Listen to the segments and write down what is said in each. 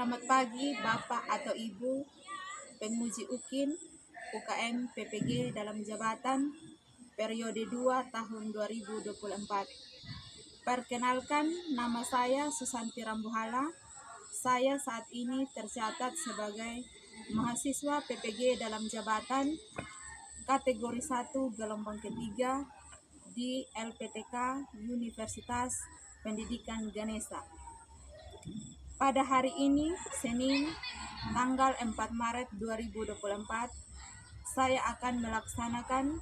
Selamat pagi Bapak atau Ibu penguji UKIN UKM PPG dalam jabatan periode 2 tahun 2024. Perkenalkan, nama saya Susanti Rambuhala. Saya saat ini tercatat sebagai mahasiswa PPG dalam jabatan kategori 1 gelombang ketiga di LPTK Universitas Pendidikan Ganesha. Pada hari ini, Senin, tanggal 4 Maret 2024, saya akan melaksanakan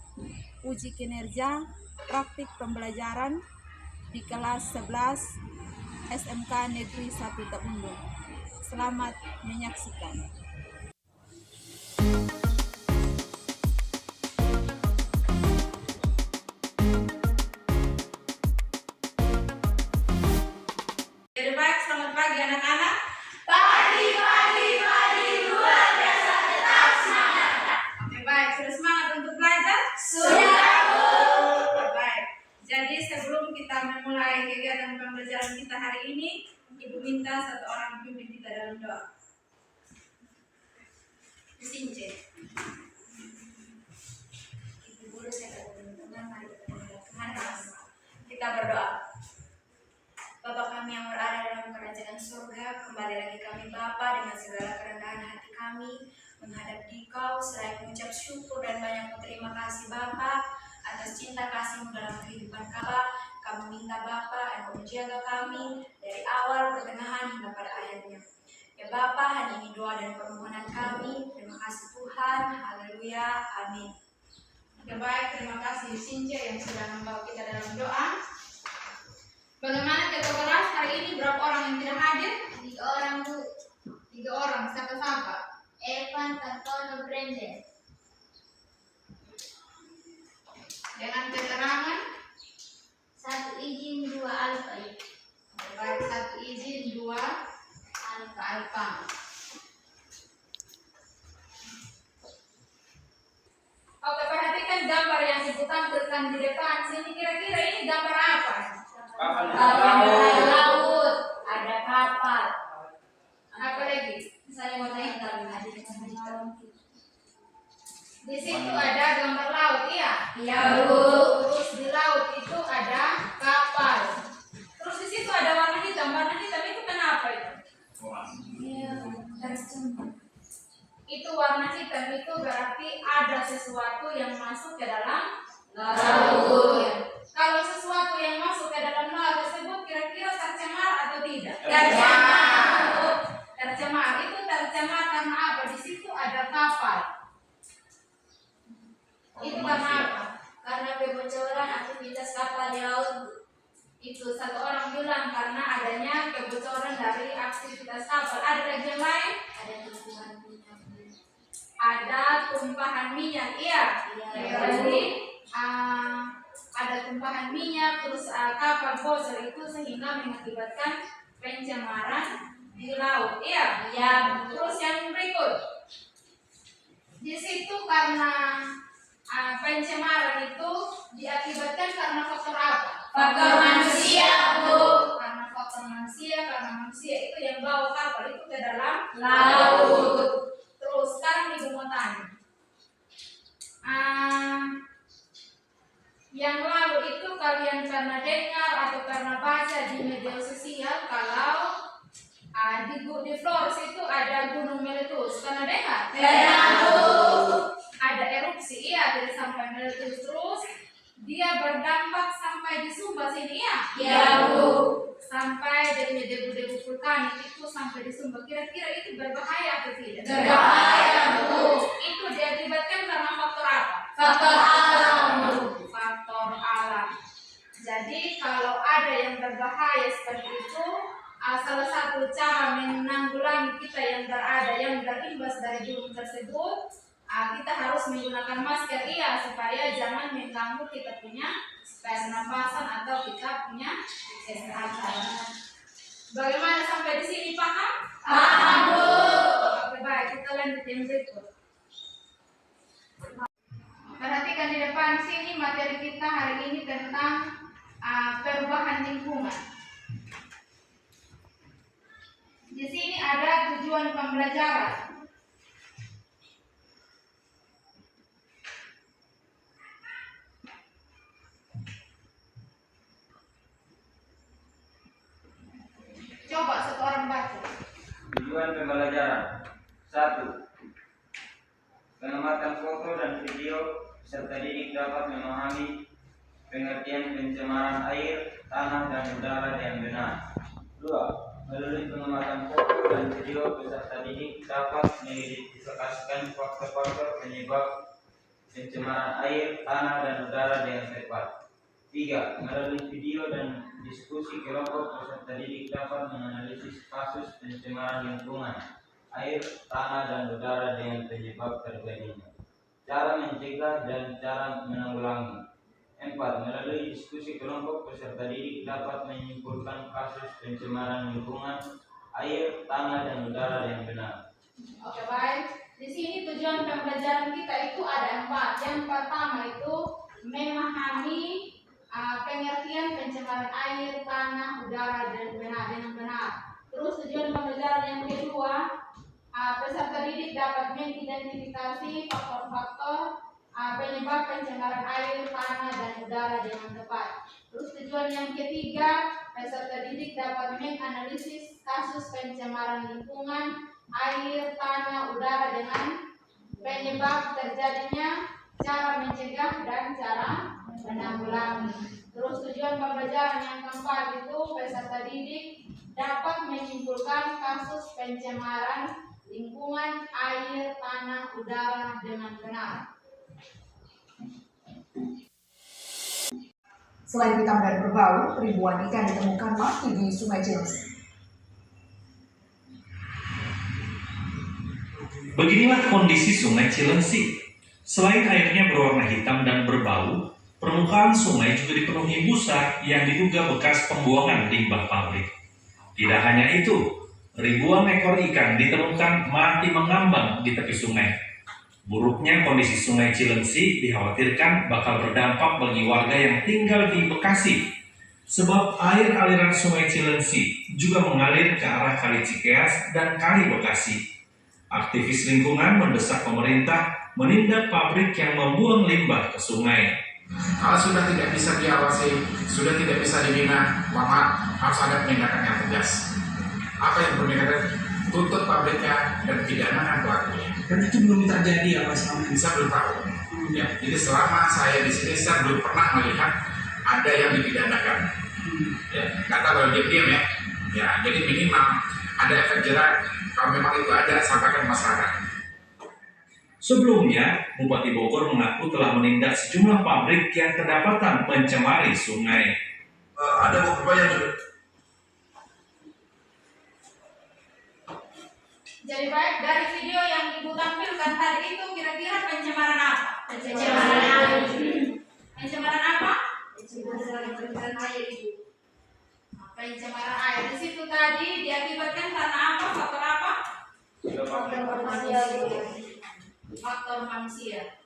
uji kinerja praktik pembelajaran di kelas 11 SMK Negeri 1 Tabundung. Selamat menyaksikan. Jadi baik, selamat pagi anak-anak. Pagi, luar biasa, tetap semangat. Oke, baik, sudah semangat untuk belajar? Sudah, Bu. Baik, jadi sebelum kita memulai kegiatan pembelajaran kita hari ini, Ibu minta satu orang pimpin kita dalam doa. Since. Ibu guru, saya teman-teman, mari kita berdoa. Kita berdoa. Bapa kami yang berada dalam kerajaan surga, kembali lagi kami Bapa dengan segala kerendahan hati kami menghadap Dikau selain mengucap syukur dan banyak berterima kasih Bapa atas cinta kasih-Mu dalam kehidupan kami. Kami minta Bapa Engkau menjaga kami dari awal, pertengahan hingga pada akhirnya. Ya Bapa, hanya ini doa dan permohonan kami. Terima kasih Tuhan. Haleluya. Amin. Oke, baik, terima kasih Since yang sudah membawa kita dalam doa. Bagaimana ketua kelas hari ini, berapa orang yang tidak hadir? 3 orang, Bu. 3 orang, siapa-siapa? Evan, Tantono, Brendan. Dengan keterangan 1 izin, 2 alfa. baik, 1 izin, 2 alfa. Oke, perhatikan gambar yang Ibu tampilkan di depan sini. Kira-kira ini gambar apa? Ada laut, ada kapal. Apa lagi? Misalnya mau naik ada Di situ ada gambar laut, iya? Iya, Bu. Terus di laut itu ada kapal. Terus di situ ada warna hitam. Warna hitam itu kenapa itu? Iya, Itu warna hitam itu berarti ada sesuatu yang masuk ke dalam laut. Ya. Kalau sesuatu yang masuk ke dalam laut tersebut kira-kira tercemar atau tidak? Tercemar. Tercemar. Itu tercemar karena apa? Di situ ada kapal. Itu karena apa? Karena kebocoran aktivitas kapal di laut. Itu satu orang bilang karena adanya kebocoran dari aktivitas kapal. Ada lagi yang lain? Ada tumpahan minyak. Ada tumpahan minyak. Iya. Iya. Jadi ada tumpahan minyak, terus kapal bocor itu sehingga mengakibatkan pencemaran di laut. Iya. Iya. Terus yang berikut, di situ karena pencemaran itu diakibatkan karena faktor apa? Faktor manusia, Bu. Karena faktor manusia, karena manusia itu yang bawa kapal itu ke dalam Laut. Terus sekarang Ibu mau tanya, yang lalu itu kalian pernah dengar atau pernah baca di media sosial kalau di Flores itu ada gunung meletus, pernah dengar? Pernah, Bu. Ada erupsi, iya, tidak sampai meletus terus dia berdampak sampai di Sumba sini, ya? Iya, Bu. Sampai dari debu-debu vulkanik itu sampai di Sumba. Kira-kira itu berbahaya atau tidak? Berbahaya, Bu. Itu diakibatkan karena faktor apa? Faktor alam, Bu. Faktor alam. Jadi kalau ada yang berbahaya seperti itu, salah satu cara menanggulangi kita yang berimbas dari gunung tersebut, kita harus menggunakan masker, iya, supaya jangan mengganggu kita punya pernapasan atau kita punya kesehatan. Bagaimana sampai di sini, paham? Paham, Bu. Oke, baik, kita lanjut yang berikut. Perhatikan di depan sini materi kita hari ini tentang perubahan lingkungan. Di sini ada tujuan pembelajaran. Coba satu orang baca. Tujuan pembelajaran 1. Pengamatan foto dan video peserta didik dapat memahami pengertian pencemaran air, tanah, dan udara dengan benar. 2. Melalui pengamatan foto dan video peserta didik dapat mengidentifikasikan faktor-faktor penyebab pencemaran air, tanah, dan udara dengan tepat. 3. Melalui video dan diskusi kelompok peserta didik dapat menganalisis kasus pencemaran lingkungan, air, tanah, dan udara dengan penyebab terjadinya, cara mencegah dan cara menanggulangi. 4. Melalui diskusi kelompok peserta didik dapat menyimpulkan kasus pencemaran lingkungan, air, tanah, dan udara yang benar. Oke, baik. Di sini tujuan pembelajaran kita itu ada 4. Yang pertama itu memahami pengertian pencemaran air, tanah, udara dengan benar. Terus tujuan pembelajaran yang kedua, peserta didik dapat mengidentifikasi faktor-faktor penyebab pencemaran air, tanah, dan udara dengan tepat. Terus tujuan yang ketiga, peserta didik dapat menganalisis kasus pencemaran lingkungan, air, tanah, udara dengan penyebab terjadinya, cara mencegah, dan cara menanggulangi. Terus tujuan pembelajaran yang keempat itu peserta didik dapat menyimpulkan kasus pencemaran lingkungan, air, tanah, udara dengan benar. Selain hitam dan berbau, ribuan ikan ditemukan mati di Sungai Cilengsi. Beginilah kondisi Sungai Cilengsi. Selain airnya berwarna hitam dan berbau, permukaan sungai juga dipenuhi busa yang diduga bekas pembuangan limbah pabrik. Tidak hanya itu, ribuan ekor ikan ditemukan mati mengambang di tepi sungai. Buruknya kondisi Sungai Cilengsi dikhawatirkan bakal berdampak bagi warga yang tinggal di Bekasi, sebab air aliran Sungai Cilengsi juga mengalir ke arah Kali Cikeas dan Kali Bekasi. Aktivis lingkungan mendesak pemerintah menindak pabrik yang membuang limbah ke sungai. Kalau sudah tidak bisa diawasi, sudah tidak bisa dibina, maka harus ada penindakan yang tegas. Apa yang penindakan? Tutup pabriknya dan pidanakan pelakunya. Dan itu belum terjadi ya Mas? Bisa belum tahu. Ya, jadi selama saya di sini saya belum pernah melihat ada yang dipidanakan. Ya, nggak tahu kalau diam ya. Ya, jadi minimal ada efek jerak. Kalau memang itu ada, sampaikan masyarakat. Sebelumnya, Bupati Bogor mengaku telah menindak sejumlah pabrik yang kedapatan mencemari sungai. Ada beberapa yang sudah. Jadi baik, dari video yang Ibu tampilkan tadi itu kira-kira pencemaran apa? Pencemaran air. Pencemaran apa? Pencemaran air Ibu. Pencemaran air. Di situ tadi diakibatkan karena apa? Faktor apa? Faktor manusia.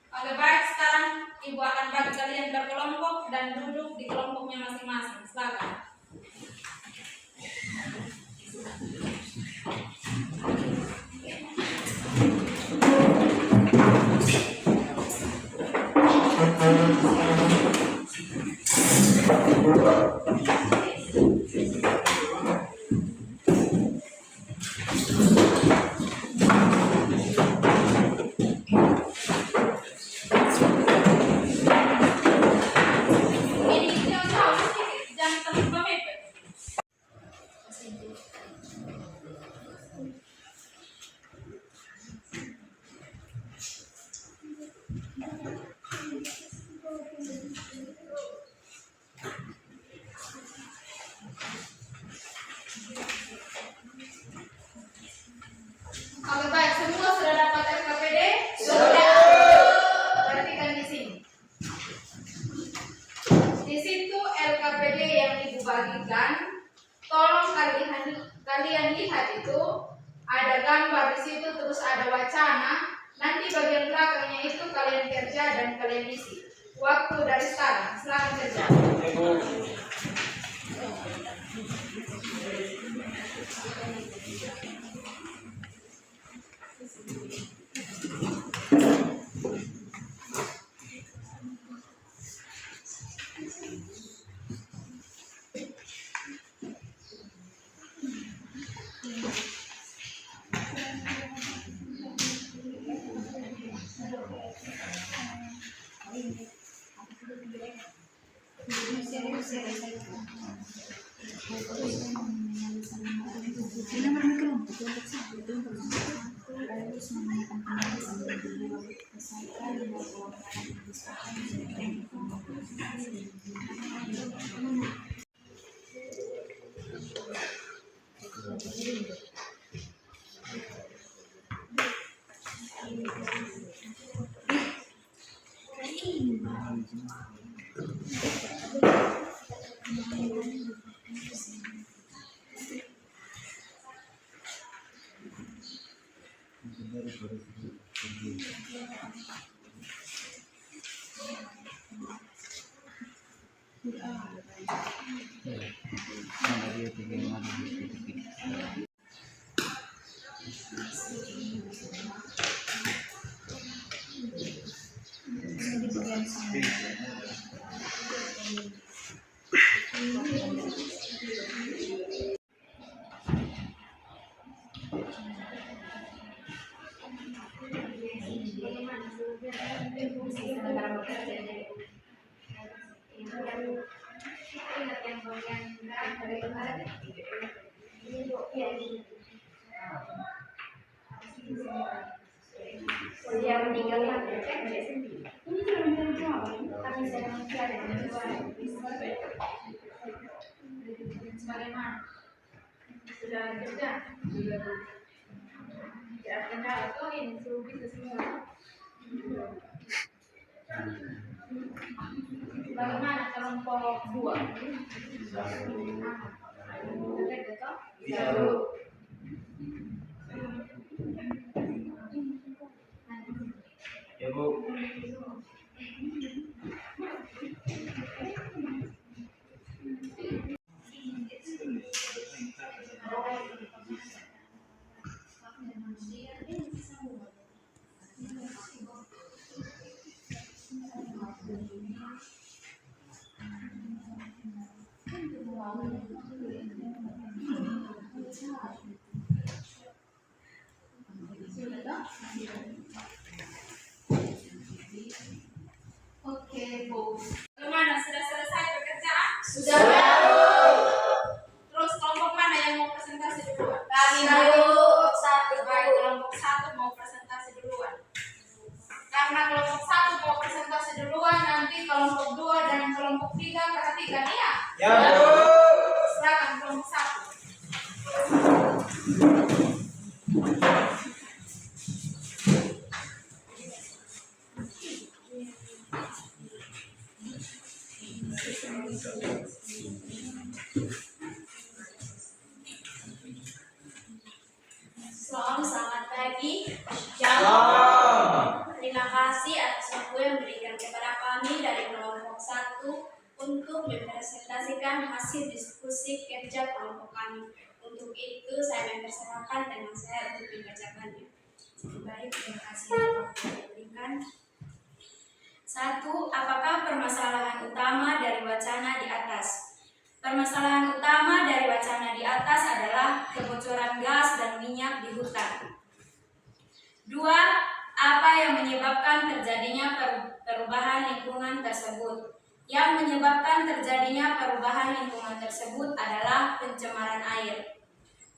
Oke, baik, sekarang Ibu akan bagi kalian berkelompok dan duduk di kelompoknya masing-masing. Silakan. Oke, baik, semua sudah dapat RKPD? Sudah. Perhatikan di sini. Di situ LKPD yang Ibu bagikan, tolong kalian lihat itu ada gambar di situ, terus ada wacana. Nanti bagian belakangnya itu kalian kerja dan kalian isi. Waktu dari sekarang, selamat kerja. Dia meninggal tapi saya masih ada di luar. Bagaimana? Sudah kerja? Tidak kendala tuh ini suruh kita semua. Bagaimana kelompok 2? Bisa Bu. Ya Bu. Oke, Bu. Bagaimana? Sudah selesai pekerjaan? Sudah. Terus kelompok mana yang mau presentasi duluan? Satu. Baik, kelompok 1 mau presentasi duluan. Karena kelompok 1 mau presentasi duluan, nanti kelompok 2 dan kelompok 3 perhatikan ya. Ya Bu. Silakan kelompok 1. Selamat pagi. Shalom. Terima kasih atas waktu yang diberikan kepada kami dari kelompok 1 untuk mempresentasikan hasil diskusi kerja kelompok kami. Untuk itu saya mempersilahkan teman saya untuk membacakannya. Baik, terima kasih waktu yang diberikan. 1. Apakah permasalahan utama dari wacana di atas? Permasalahan utama dari wacana di atas adalah kebocoran gas dan minyak di hutan. 2. Apa yang menyebabkan terjadinya perubahan lingkungan tersebut? Yang menyebabkan terjadinya perubahan lingkungan tersebut adalah pencemaran air.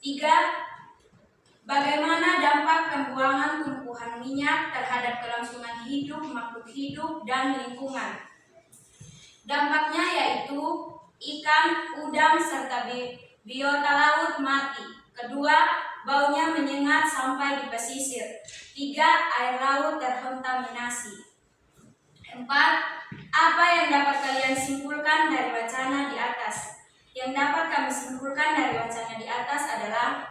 3. Bagaimana dampak pembuangan tumpuhan minyak terhadap kelangsungan hidup makhluk hidup dan lingkungan? Dampaknya yaitu ikan, udang, serta biota laut mati. Kedua, baunya menyengat sampai di pesisir. 3. Air laut terkontaminasi. 4. Apa yang dapat kalian simpulkan dari wacana di atas? Yang dapat kami simpulkan dari wacana di atas adalah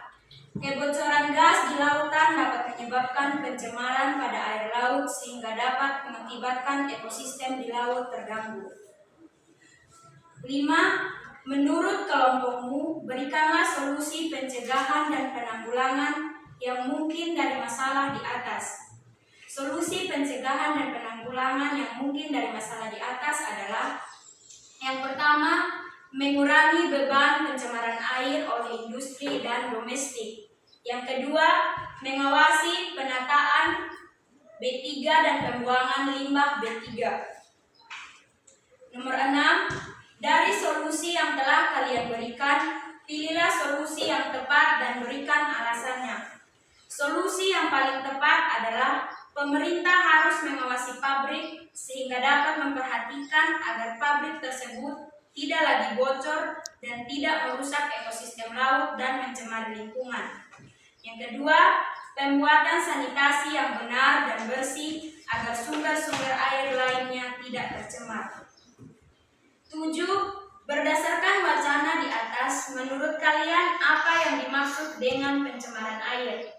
kebocoran gas di lautan dapat menyebabkan pencemaran pada air laut sehingga dapat mengakibatkan ekosistem di laut terganggu. 5. Menurut kelompokmu, berikanlah solusi pencegahan dan penanggulangan yang mungkin dari masalah di atas. Solusi pencegahan dan penanggulangan yang mungkin dari masalah di atas adalah: yang pertama, mengurangi beban pencemaran air oleh industri dan domestik. Yang kedua, mengawasi penataan B3 dan pembuangan limbah B3. Nomor 6, dari solusi yang telah kalian berikan, pilihlah solusi yang tepat dan berikan alasannya. Solusi yang paling tepat adalah pemerintah harus mengawasi pabrik sehingga dapat memperhatikan agar pabrik tersebut tidak lagi bocor dan tidak merusak ekosistem laut dan mencemari lingkungan. Yang kedua, pembuatan sanitasi yang benar dan bersih agar sumber-sumber air lainnya tidak tercemar. 7. Berdasarkan wacana di atas, menurut kalian apa yang dimaksud dengan pencemaran air?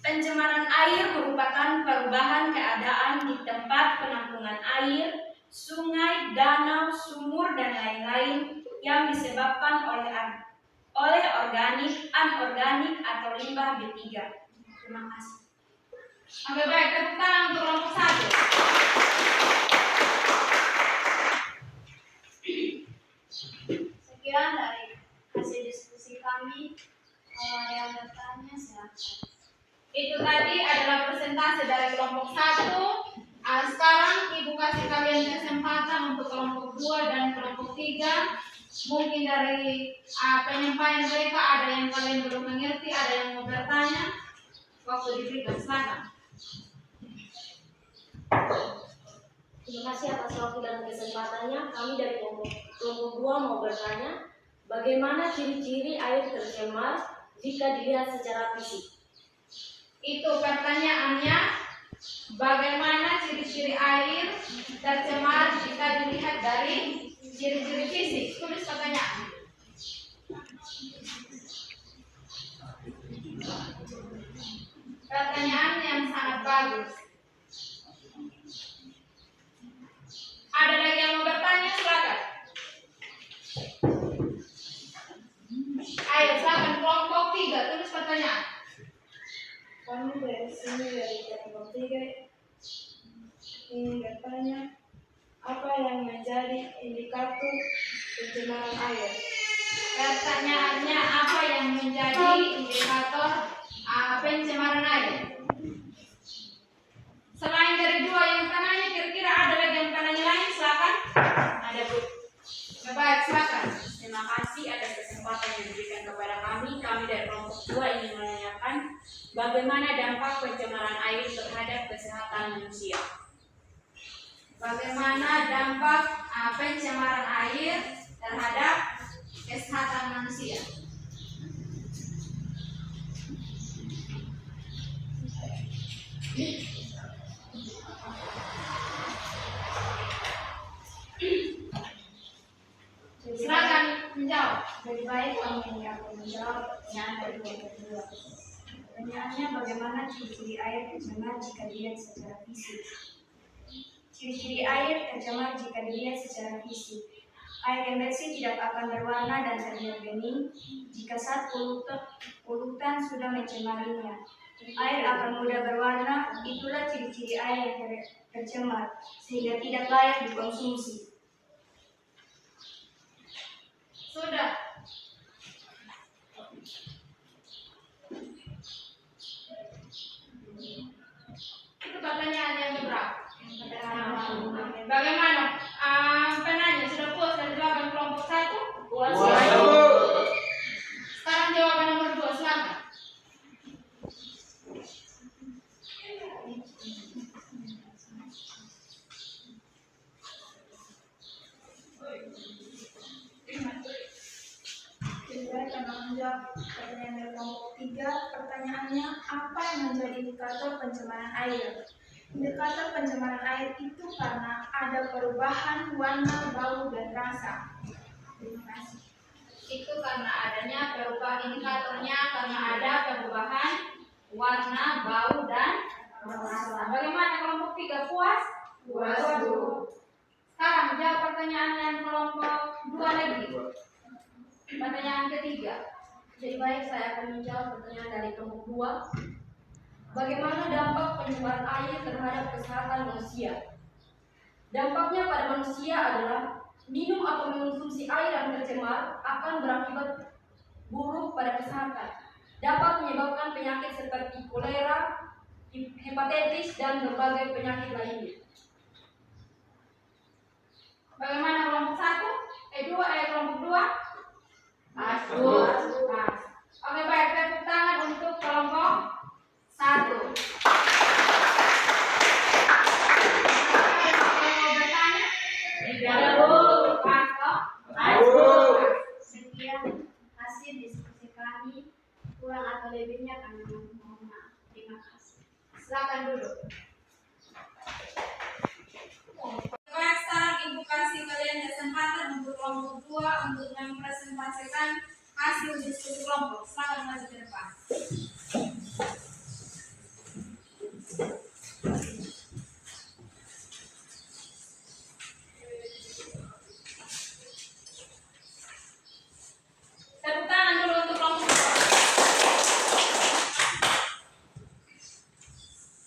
Pencemaran air merupakan perubahan keadaan di tempat penampungan air, sungai, danau, sumur, dan lain-lain yang disebabkan oleh organik, anorganik, atau limbah B3. Terima kasih. Oke, baik, tepuk tangan untuk kelompok 1. Sekian dari hasil diskusi kami. Kalau ada yang bertanya, silakan. Itu tadi adalah presentasi dari kelompok 1. Sekarang Ibu kasih kalian kesempatan untuk kelompok 2 dan kelompok 3. Mungkin dari penyampaian mereka ada yang kalian belum mengerti, ada yang mau bertanya. Waktu diberikan, silakan. Terima kasih atas waktu dan kesempatannya. Kami dari kelompok 2 mau bertanya, bagaimana ciri-ciri air tercemar jika dilihat secara fisik? Itu pertanyaannya, bagaimana ciri-ciri air tercemar jika dilihat dari ciri-ciri fisik? Tulis pertanyaan. Pertanyaan yang sangat bagus. Ada lagi yang mau bertanya? Silakan. Ayo, silakan kelompok 3, tulis pertanyaan. Kami dari sini dari kelompok 3 ingin bertanya, apa yang menjadi indikator pencemaran air? Pertanyaannya, apa yang menjadi indikator pencemaran air? Selain dari 2 yang kanannya, kira-kira ada lagi yang kanannya lain? Silakan. Ada, Bu. Baik, silakan. Terima kasih atas kesempatan yang diberikan kepada kami. Kami dari kelompok 2 ingin menanyakan bagaimana dampak pencemaran air terhadap kesehatan manusia. Bagaimana dampak pencemaran air terhadap kesehatan manusia? Silakan menjawab. Lebih baik kami yang menjawab pertanyaan dari kelompok 2. Pertanyaannya, bagaimana ciri-ciri air tercemar jika dilihat secara fisik? Ciri-ciri air tercemar jika dilihat secara fisik. Air yang bersih tidak akan berwarna dan terlihat bening jika saat polutan sudah mencemarinya. Air akan mudah berwarna, itulah ciri-ciri air yang tercemar, sehingga tidak layak dikonsumsi. Sudah. Itu pertanyaan yang keberapa? Bagaimana? Penanya sudah puas dari jawaban kelompok 1? Puas. Sekarang jawaban nomor 2, silakan. Saya akan menjawab pertanyaan dari kelompok 3. Pertanyaannya, apa yang menjadi indikator pencemaran air? Indikator pencemaran air itu karena ada perubahan warna, bau, dan rasa. Terima kasih. Itu karena adanya perubahan indikatornya, karena ada perubahan warna, bau, dan rasa. Bagaimana kelompok 3, puas? Puas, Bu. Sekarang jawab pertanyaan yang kelompok 2 lagi. Pertanyaan ketiga. Jadi baik, saya akan menjawab pertanyaan dari kelompok 2. Bagaimana dampak pencemaran air terhadap kesehatan manusia? Dampaknya pada manusia adalah minum atau mengonsumsi air yang tercemar akan berakibat buruk pada kesehatan. Dapat menyebabkan penyakit seperti kolera, hepatitis, dan berbagai penyakit lainnya. Bagaimana kelompok 1? Kelompok 2? Pas. Oke, baik, tepuk tangan untuk kelompok 1. Mau bertanya? Tidak, Bu. Pas, toh? Sekian hasil diskusi kami. Kurang atau lebihnya kami mohon maaf. Terima kasih. Silakan duduk. Baik, sekarang Ibu kasih kalian kesempatan untuk kelompok 2 untuk mempresentasikan hasil diskusi kelompok. Silakan maju ke depan. Tepuk tangan dulu untuk kelompok 2.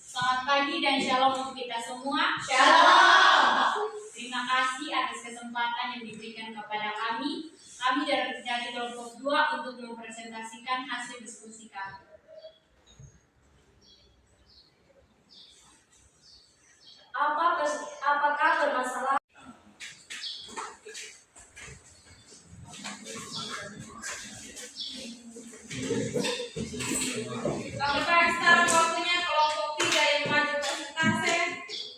Selamat pagi dan shalom untuk kita semua. Shalom. Terima kasih atas kesempatan yang diberikan kepada kami. Kami dari kelompok 2 untuk mempresentasikan hasil diskusi kami. Apakah bermasalah? Oke, baik, sekarang waktunya kelompok 3 yang maju presentasi.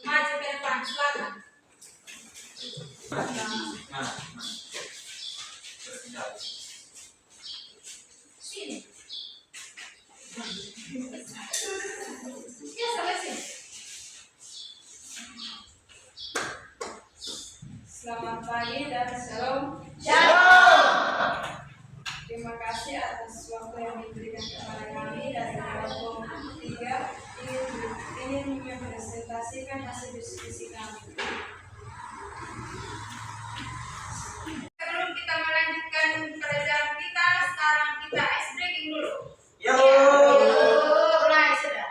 Maju ke depan, silakan. Sini. Ya, sampai sini. Selamat pagi dan shalom. Terima kasih atas waktu yang diberikan kepada kami dari kelompok 3 ingin mempresentasikan hasil diskusi kami. Sebelum kita melanjutkan pelajaran kita, sekarang kita ice breaking dulu. Mulai sudah.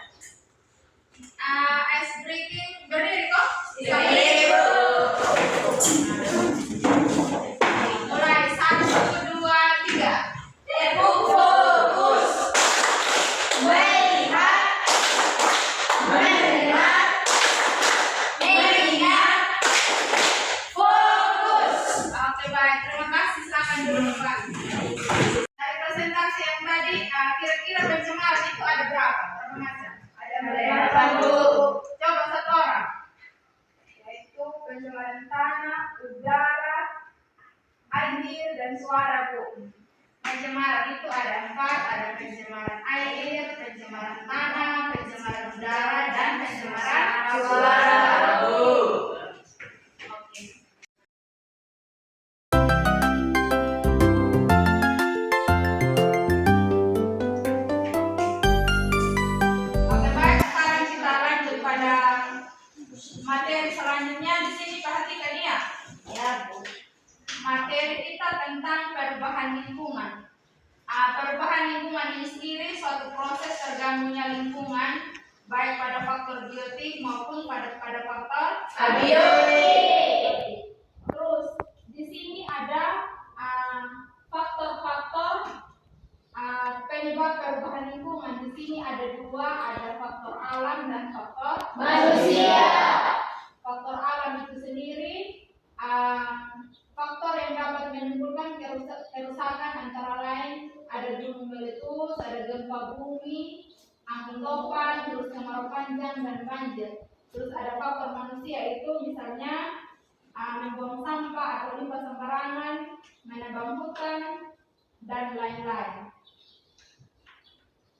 Ice breaking berdiri kok? Mulai 1, 2, 3. Fokus. Melihat. Mengingat. Fokus. Oke, baik. Terima kasih. Silakan dulu, Pak. Dari presentasi yang tadi, kira-kira pencemaran itu ada berapa? Berapa macam? Ada berapa, Bu? Coba satu orang. Yaitu pencemaran tanah, udara, air, dan suara, Bu. Pencemaran itu ada 4, ada pencemaran air, pencemaran tanah, pencemaran udara, dan pencemaran suara, Bu. Oke. Oke, baik, sekarang kita lanjut pada materi selanjutnya. Di sini perhatikan ya. Ya, Bu. Materi kita tentang perubahan lingkungan. Perubahan lingkungan ini sendiri suatu proses terganggunya lingkungan baik pada faktor biotik maupun pada faktor abiotik. Terus di sini ada faktor-faktor penyebab perubahan lingkungan. Di sini ada 2, ada faktor alam dan faktor manusia. Faktor alam itu sendiri faktor yang dapat menimbulkan kerusakan antara lain ada gunung meletus, ada gempa bumi, angin topan, terus kemarau panjang dan banjir. Terus ada faktor manusia itu misalnya membuang sampah atau limbah sembarangan, menebang hutan dan lain-lain.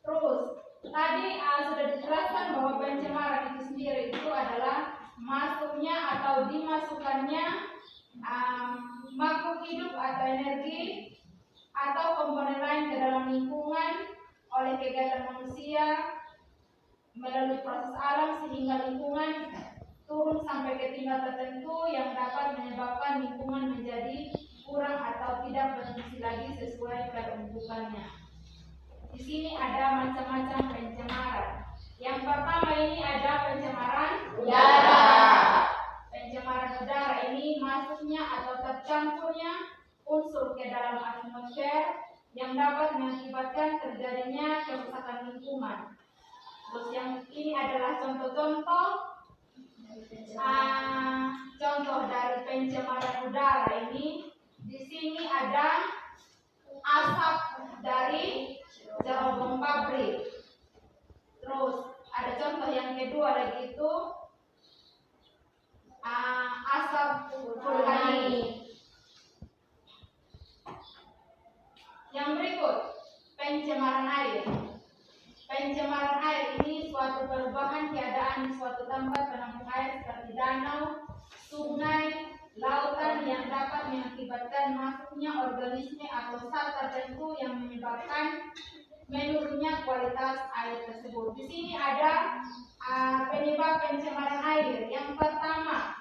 Terus tadi sudah dijelaskan bahwa pencemaran itu sendiri itu adalah masuknya atau dimasukkannya makhluk hidup atau energi atau komponen lain ke dalam lingkungan oleh kegiatan manusia melalui proses alam sehingga lingkungan turun sampai ke tingkat tertentu yang dapat menyebabkan lingkungan menjadi kurang atau tidak mengisi lagi sesuai peruntukannya. Di sini ada macam-macam pencemaran. Yang pertama ini ada pencemaran udara. Pencemaran udara ini masuknya atau tercampurnya unsur ke dalam atmosfer yang dapat mengakibatkan terjadinya kerusakan lingkungan. Terus yang ini adalah contoh-contoh contoh dari pencemaran udara ini. Di sini ada asap dari cerobong pabrik. Terus ada contoh yang kedua lagi itu asap vulkanik. Yang berikut pencemaran air. Pencemaran air ini suatu perubahan keadaan di suatu tempat penampung air seperti danau, sungai, lautan yang dapat mengakibatkan masuknya organisme atau zat tertentu yang menyebabkan menurunnya kualitas air tersebut. Di sini ada penyebab pencemaran air. Yang pertama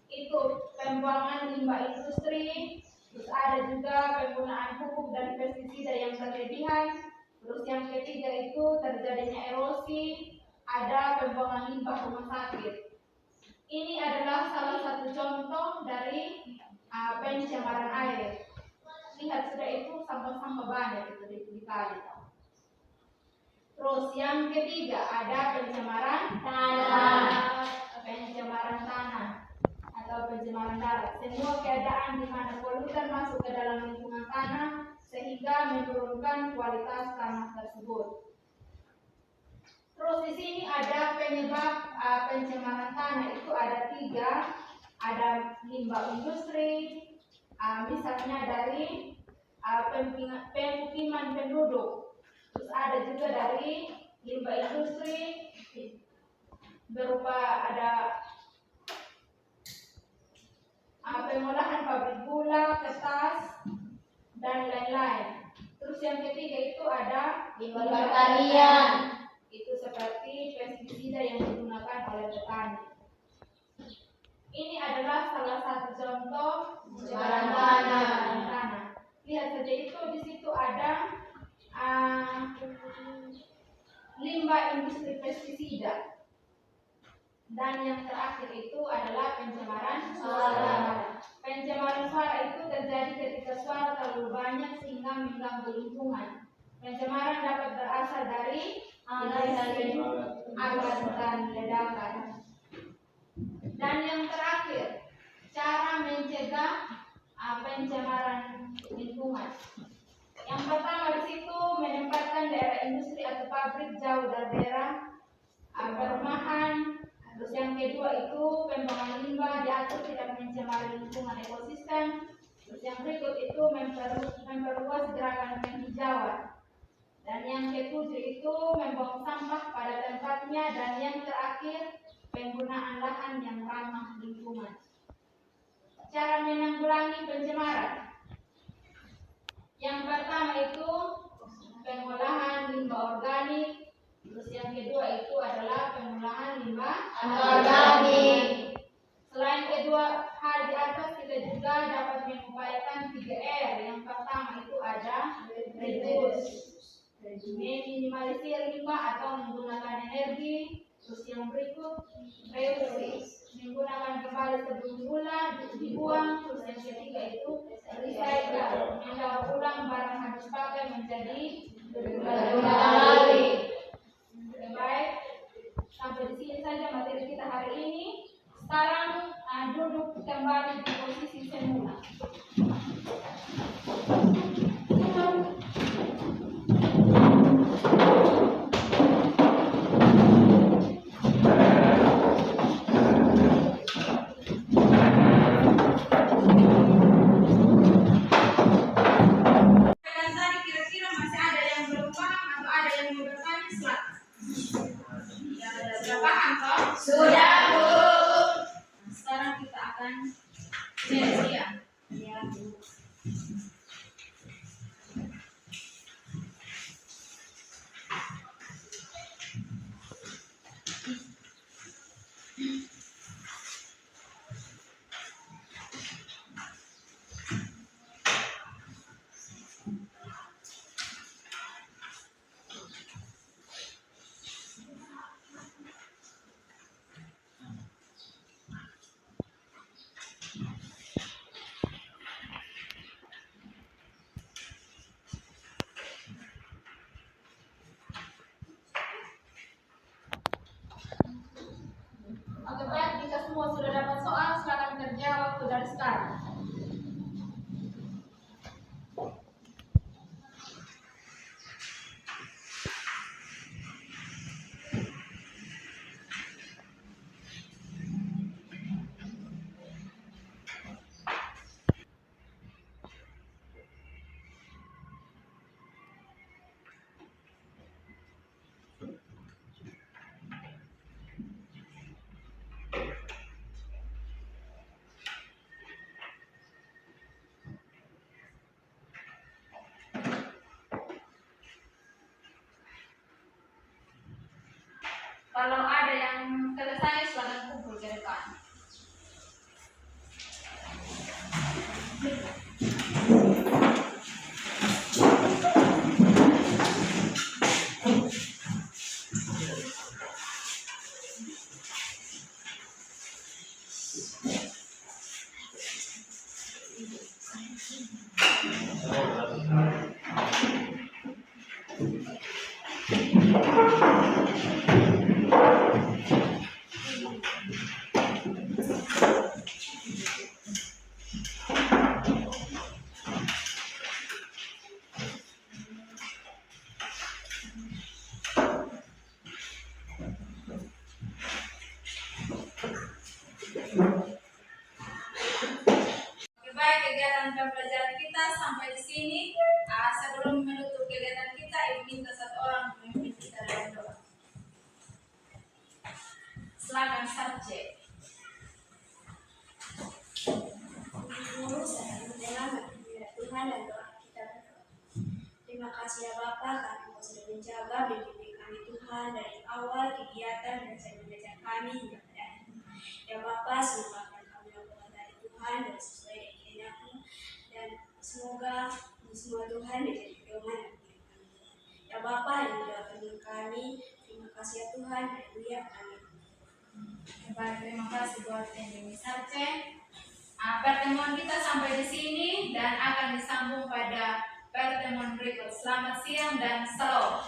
itu pembuangan limbah industri, terus ada juga penggunaan pupuk dan pestisida yang berlebihan. Terus yang ketiga itu terjadinya erosi, ada pembuangan limbah rumah sakit. Ini adalah salah satu contoh dari pencemaran air. Lihat sudah itu sampah-sampah banyak itu di kali. Terus yang ketiga ada pencemaran tanah, pencemaran tanah atau pencemaran darat. Semua keadaan di mana polutan masuk ke dalam lingkungan tanah sehingga menurunkan kualitas tanah tersebut. Terus di sini ada penyebab pencemaran tanah itu ada 3. Ada limbah industri, misalnya dari pemukiman penduduk. Terus ada juga dari limbah industri berupa ada pengolahan pabrik gula, kertas, dan lain-lain. Terus yang ketiga itu ada limbah pertanian. Itu seperti pestisida yang digunakan oleh petani. Ini adalah salah satu contoh pencemaran tanah. Lihat saja itu di situ ada limbah industri pestisida. Dan yang terakhir itu adalah pencemaran suara. Pencemaran suara itu terjadi ketika suara terlalu banyak sehingga mengganggu lingkungan. Pencemaran dapat berasal dari alat dan ledakan. Dan yang terakhir, cara mencegah pencemaran lingkungan. Yang pertama di situ menempatkan daerah industri atau pabrik jauh dari daerah perumahan. Terus yang kedua itu pembuangan limbah diatur tidak mencemari lingkungan ekosistem. Terus yang berikut itu memperluas gerakan penghijauan. Dan yang ketujuh itu membuang sampah pada tempatnya. Dan yang terakhir penggunaan lahan yang ramah lingkungan. Cara menanggulangi pencemaran. Yang pertama itu pengolahan limbah organik. Terus yang kedua itu adalah pengolahan limbah anorganik. Selain kedua hal di atas, kita juga dapat mengupayakan 3R. Yang pertama itu ada reduce, meminimalisir limbah atau menggunakan energi. Terus yang berikut reuse, menggunakan kembali sebelum gula dibuang. Terus yang ketiga itu recycle, mendaur ulang barang habis pakai menjadi berguna kembali. Baik, sampai di sini saja materi kita hari ini. Sekarang duduk kembali di posisi semula. Kira-kira masih ada yang belum paham atau ada yang mau bertanya? Silakan. Sudah paham toh? Sudah, Bu. Sekarang kita akan ya. Ya, Bu. dijelaskan. Kalau ada yang selesai, silakan kumpul ke depan. Oke, baik, kegiatan pembelajaran kita sampai di sini. Sebelum menutup kegiatan kita, ibu minta satu orang memimpin kita dalam doa. Silakan subjek. Tuhan dan doa kita berdoa. Terima kasih ya Bapa, karena Engkau sudah menjaga bimbing kami Tuhan dari awal kegiatan dan saya mengajar kami hingga pada akhir. Ya Bapa, semoga kami lakukan dari Tuhan dan sesuai dengan kehendak-Mu, dan semoga semua Tuhan menjadi pedoman dan hidup kami. Ya Bapa, yang menjawab firman kami, terima kasih ya Tuhan, haleluya, amin. Baik, terima kasih buat yang subjek. Pertemuan kita sampai di sini dan akan disambung pada pertemuan berikut. Selamat siang dan salam.